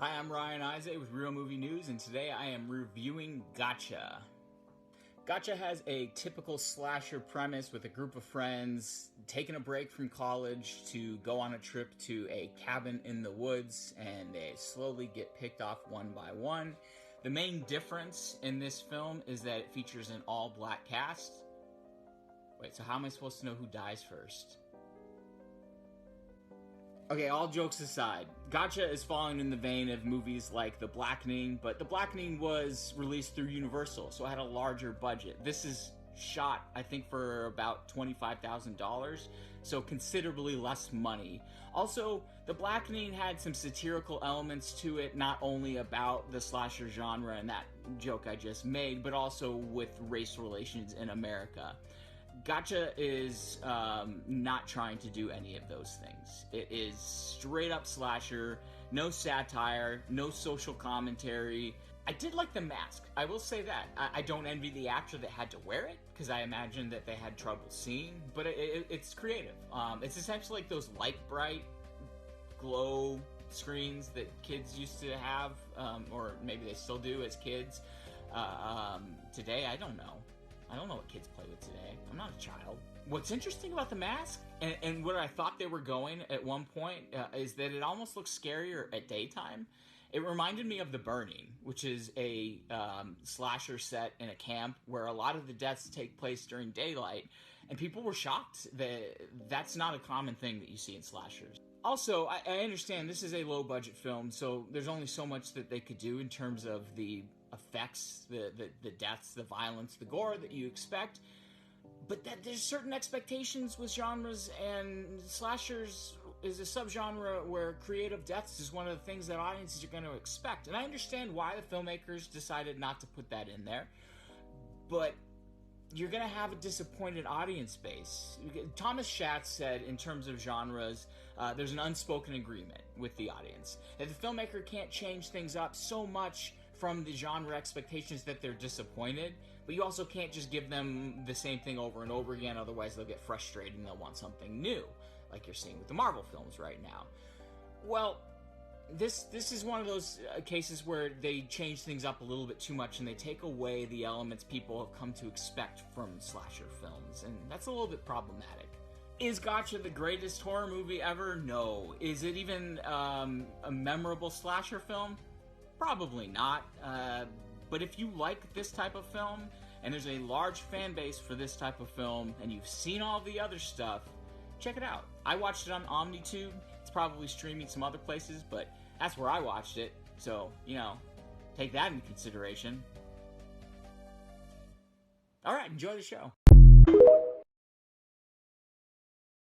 Hi, I'm Ryan Izay with Real Movie News, and today I am reviewing Gotcha. Gotcha has a typical slasher premise with a group of friends taking a break from college to go on a trip to a cabin in the woods, and they slowly get picked off one by one. The main difference in this film is that it features an all-black cast. Wait, so how am I supposed to know who dies first? Okay, all jokes aside, Gotcha is falling in the vein of movies like The Blackening, but The Blackening was released through Universal, so it had a larger budget. This is shot, I think, for about $25,000, so considerably less money. Also, The Blackening had some satirical elements to it, not only about the slasher genre and that joke I just made, but also with race relations in America. Gotcha is not trying to do any of those things. It is straight up slasher, no satire, no social commentary. I did like the mask, I will say that. I don't envy the actor that had to wear it, because I imagine that they had trouble seeing, but it's creative. It's essentially like those light bright glow screens that kids used to have, or maybe they still do as kids. Today, I don't know. I don't know what kids play with today. I'm not a child. What's interesting about the mask, and where I thought they were going at one point, is that it almost looks scarier at daytime. It reminded me of The Burning, which is a slasher set in a camp where a lot of the deaths take place during daylight, and people were shocked that that's not a common thing that you see in slashers. Also, I understand this is a low-budget film, so there's only so much that they could do in terms of the effects, the deaths, the violence, the gore that you expect. But that there's certain expectations with genres, and slashers is a subgenre where creative deaths is one of the things that audiences are going to expect. And I understand why the filmmakers decided not to put that in there, but you're going to have a disappointed audience base. Thomas Schatz said, in terms of genres, there's an unspoken agreement with the audience that the filmmaker can't change things up so much from the genre expectations that they're disappointed, but you also can't just give them the same thing over and over again, otherwise they'll get frustrated and they'll want something new, like you're seeing with the Marvel films right now. Well, this is one of those cases where they change things up a little bit too much and they take away the elements people have come to expect from slasher films, and that's a little bit problematic. Is Gotcha the greatest horror movie ever? No. Is it even a memorable slasher film? Probably not. But if you like this type of film, and there's a large fan base for this type of film, and you've seen all the other stuff, check it out. I watched it on Omnitube. It's probably streaming some other places, but that's where I watched it. So, take that into consideration. Alright, enjoy the show.